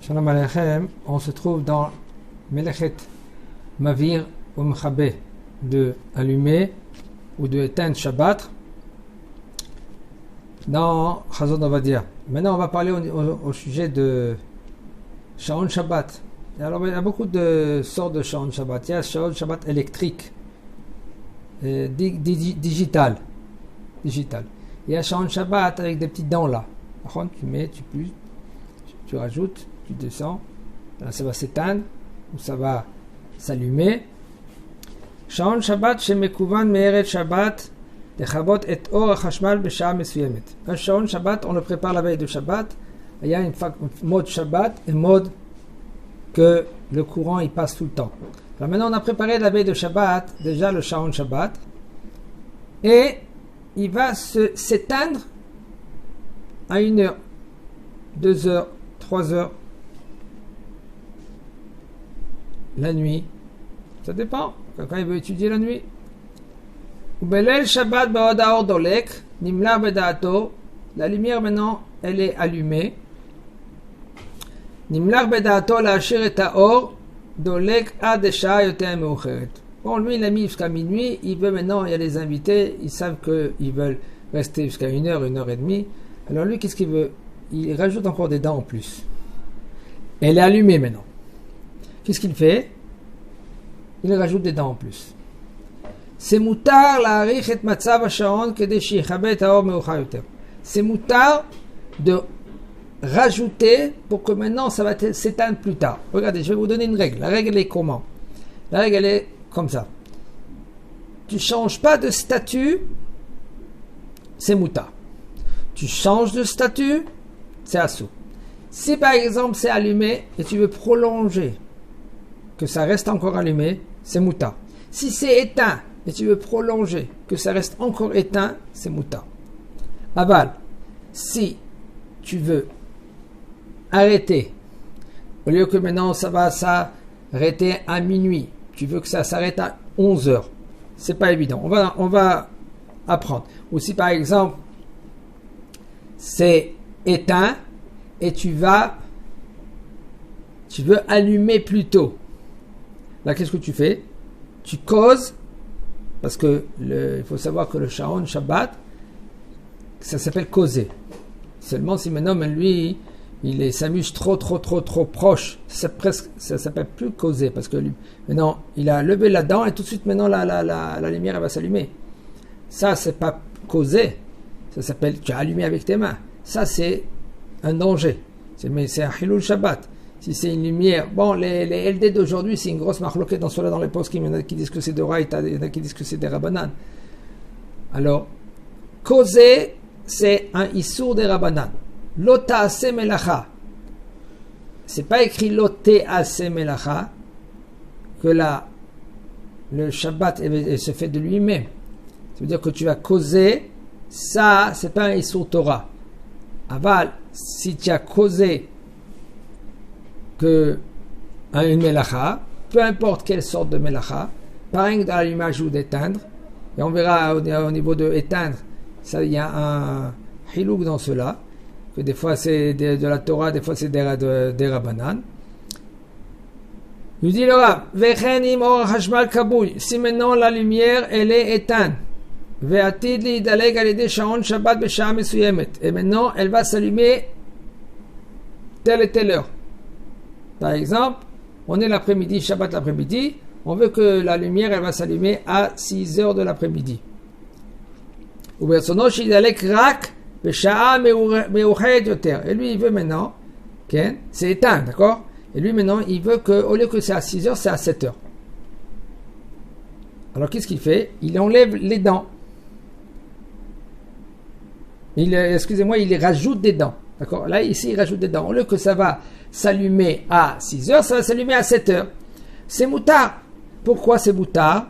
Shalom Aleichem, on se trouve dans Melechet Mavir ou Mchabé, de allumer ou de éteindre Shabbat dans Chazon Ovadia. Maintenant on va parler au sujet de Shaon Shabbat. Alors il y a beaucoup de sortes de Shaon Shabbat. Il y a Shaon Shabbat électrique, digital. Il y a Shaon Shabbat avec des petits dents là. Par contre, tu mets, tu rajoutes, tu descends, là, ça va s'éteindre ou ça va s'allumer. Shaon Shabbat chez Mekouvan Me'eret Shabbat Dechabot et Or Hashmal Besha'a Mesuyemet. Un Shaon Shabbat, on le prépare la veille de Shabbat. Il y a une mode Shabbat et mode que le courant il passe tout le temps. Alors maintenant on a préparé la veille de Shabbat déjà le Shaon Shabbat et il va s'éteindre à 1 heure, 2 heures, 3 heures, la nuit. Ça dépend. Quand il veut étudier la nuit. Ubelel Shabbat ba'od ha'or dolek, nimlar beda'ato. La lumière maintenant, elle est allumée. Nimlar beda'ato la'ashir et ha'or dolek ad sha'a yoter meucheret. Bon, lui, il a mis jusqu'à minuit. Il veut maintenant, il y a les invités, ils savent qu'ils veulent rester jusqu'à 1 heure, 1 heure et demie. Alors lui, qu'est-ce qu'il veut? Il rajoute encore des dents en plus. Elle est allumée maintenant. Qu'est-ce qu'il fait? Il rajoute des dents en plus. C'est moutar la harich et matzav ha'shaon kedei sheyichabet ha'or meuchar yoter. C'est moutar de rajouter pour que maintenant ça va s'éteindre plus tard. Regardez, je vais vous donner une règle. La règle elle est comment? La règle elle est comme ça. Tu changes pas de statut, c'est moutar. Tu changes de statut, c'est assou. Si par exemple c'est allumé et tu veux prolonger, que ça reste encore allumé, c'est mouta. Si c'est éteint et tu veux prolonger, que ça reste encore éteint, c'est mouta. Aval, si tu veux arrêter, au lieu que maintenant ça va s'arrêter à minuit, tu veux que ça s'arrête à 11 heures, c'est pas évident. On va apprendre. Ou si par exemple c'est éteint et tu veux allumer plus tôt. Là, qu'est-ce que tu fais? Tu causes, parce que il faut savoir que le Shaon Shabbat, ça s'appelle causer. Seulement si maintenant, lui, il s'amuse trop proche, ça s'appelle plus causer, parce que lui, maintenant, il a levé la dent et tout de suite, maintenant, la lumière elle va s'allumer. Ça, c'est pas causer. Ça s'appelle, tu as allumé avec tes mains. Ça, c'est un danger. C'est un Hilul Shabbat. Si c'est une lumière, bon, les LD d'aujourd'hui, c'est une grosse marloquette dans cela dans les postes. Il y en a qui disent que c'est de Raïta, il y en a qui disent que c'est des Rabbanan. Alors, causer, c'est un Issour des Rabbanan. Lota ase melacha. C'est pas écrit lote ase melacha que le Shabbat se fait de lui-même. Ça veut dire que tu vas causer, ça, c'est pas un Issour Torah. Aval, si tu as causé que une melacha, peu importe quelle sorte de melacha, pareil que dans l'allumage ou d'éteindre, et on verra au niveau de éteindre, ça il y a un hilouk dans cela, que des fois c'est de la Torah, des fois c'est des Rabbanan. Il dit le Rav, Vechenim or hashmal kabouy, si maintenant la lumière elle est éteinte, Ve'atid li daleg alidei shaon shabbat besha'a mesuyemet, et maintenant elle va s'allumer telle et telle heure. Par exemple, on est l'après-midi, Shabbat l'après-midi, on veut que la lumière elle va s'allumer à 6 heures de l'après-midi. Et lui il veut maintenant, c'est éteint, d'accord? Et lui maintenant il veut que, au lieu que c'est à 6 heures, c'est à 7 heures. Alors qu'est-ce qu'il fait? Il enlève les dents. Il les rajoute des dents. D'accord? Là, ici, il rajoute des dents. Au lieu que ça va s'allumer à 6 heures, ça va s'allumer à 7 heures. C'est moutar. Pourquoi c'est moutar?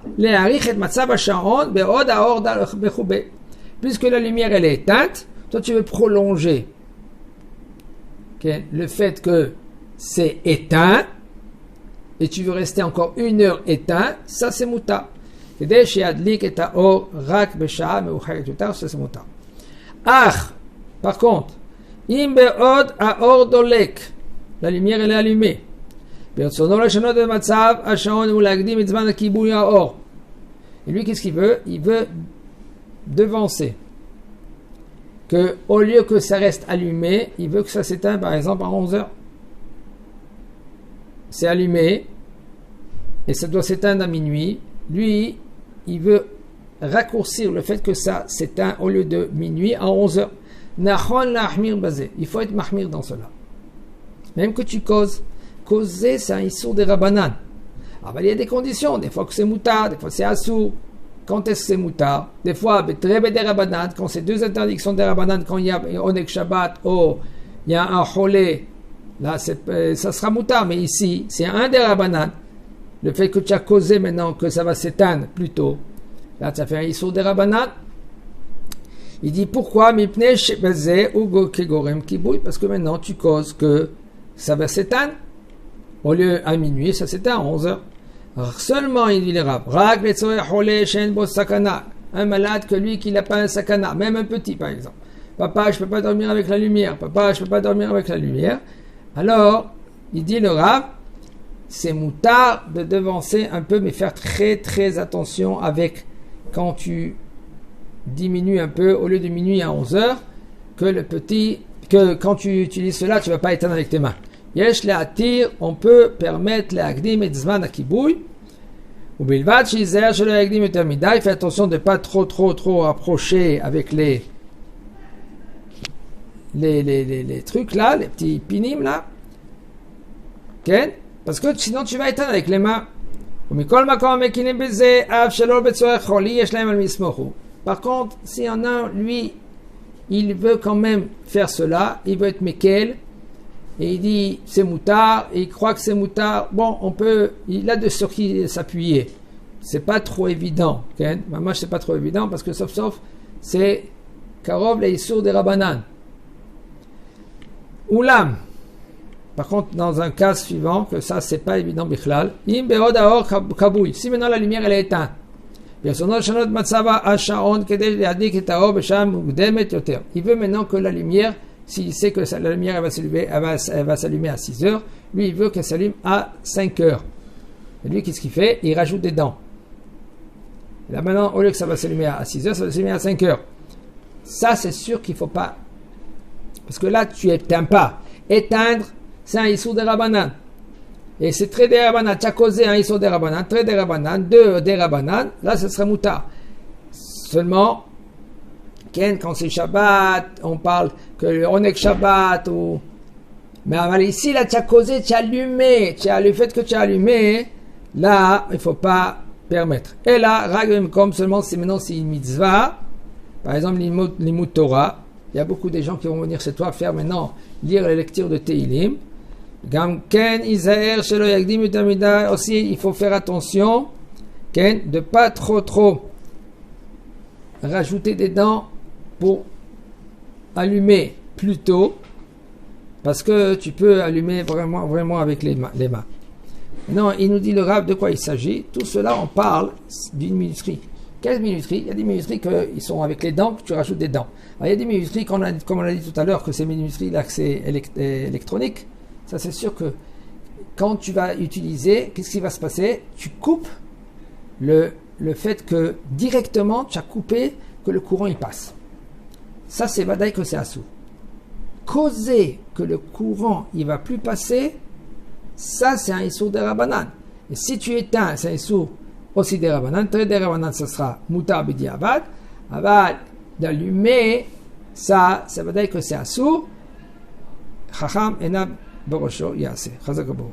Puisque la lumière, elle est éteinte, toi, tu veux prolonger le fait que c'est éteint et tu veux rester encore 1 heure éteint, ça, c'est moutar. Ça, c'est moutar. Par contre, אם בעוד האור דולק la lumière elle est allumée. Et lui, qu'est-ce qu'il veut? Il veut devancer. Que, au lieu que ça reste allumé, il veut que ça s'éteigne par exemple à 11h. C'est allumé et ça doit s'éteindre à minuit. Lui, il veut raccourcir le fait que ça s'éteint au lieu de minuit à 11h. Il faut être mahmir dans cela. Même que tu causes. Causer, c'est un issour des rabbanan. Ah ben, il y a des conditions. Des fois que c'est moutard, des fois c'est assour. Quand est-ce que c'est moutard? Des fois, très des rabbanan, quand c'est deux interdictions des rabbanan, quand il y a onek shabbat, il y a un cholé, là, ça sera moutard. Mais ici, c'est un des rabbanan. Le fait que tu as causé maintenant que ça va s'éteindre plus tôt, là, tu as fait un issour des rabbanan. Il dit pourquoi? Parce que maintenant, tu causes que ça va s'éteindre. Au lieu à minuit, ça s'éteint à 11h. Seulement, il dit les rabbes, un malade que lui qui n'a pas un sakana, même un petit par exemple. Papa, je ne peux pas dormir avec la lumière. Papa, je ne peux pas dormir avec la lumière. Alors, il dit le rabbes, c'est moutard de devancer un peu, mais faire très très attention avec quand tu diminues un peu, au lieu de minuit à 11h, que quand tu utilises cela, tu ne vas pas éteindre avec tes mains. Yesh le atir, on peut permettre les agdim et zman akibouy. Ou bilvad shizer shelo agdim eter midai. Fais attention de ne pas trop approcher avec les trucs là, les petits pinim là. Okay? Parce que sinon tu vas éteindre avec les mains. Par contre, s'il y en a, lui, il veut quand même faire cela, il veut être mekel. Et il dit c'est moutard, et il croit que c'est moutard. Bon, il a de sur qui s'appuyer. C'est pas trop évident. Okay? Maman, c'est pas trop évident parce que sauf, c'est karov les issour des rabbanan. Oulam. Par contre, dans un cas suivant, que ça c'est pas évident bichlal. Im beod aor kabouy. Si maintenant la lumière elle est éteinte. Il veut maintenant que la lumière, s'il sait que la lumière elle va s'allumer à 6h, lui il veut qu'elle s'allume à 5h. Et lui qu'est-ce qu'il fait? Il rajoute des dents. Et là maintenant, au lieu que ça va s'allumer à 6h, ça va s'allumer à 5h. Ça c'est sûr qu'il ne faut pas. Parce que là tu n'éteins pas. Éteindre, c'est un issour des rabbanan. Et c'est très des rabbanan. Tu as causé un issour des rabbanan, très des rabbanan, deux des rabbanan, là ce serait moutard. Seulement, quand c'est Shabbat, on parle que on est que Shabbat ou. Mais ici, là, tu as causé, tu as allumé, le fait que tu as allumé, là, il ne faut pas permettre. Et là, raglim comme seulement si maintenant c'est une mitzvah, par exemple, l'imut Torah, il y a beaucoup de gens qui vont venir chez toi faire maintenant lire les lectures de Teilim. Aussi, il faut faire attention de ne pas trop rajouter des dents pour allumer plus tôt, parce que tu peux allumer vraiment avec les mains. Non, il nous dit le Rav de quoi il s'agit. Tout cela, on parle d'une minuterie. Quelle minuterie? Il y a des minuteries qui sont avec les dents, que tu rajoutes des dents. Alors, il y a des minuteries, comme on l'a dit tout à l'heure, que ces minuteries-là, que c'est électronique. Ça, c'est sûr que quand tu vas utiliser, qu'est-ce qui va se passer? Tu coupes le fait que directement, tu as coupé que le courant il passe. Ça, c'est vadaï que c'est assou. Causer que le courant il va plus passer, ça, c'est un issour des rabbanan. Et si tu éteins, c'est un issour aussi des rabbanan. Très des rabbanan, ça sera mutar bidi avad. Avad, d'allumer, ça vadaï que c'est assou. Chacham enab borosho yase. Chazak abou.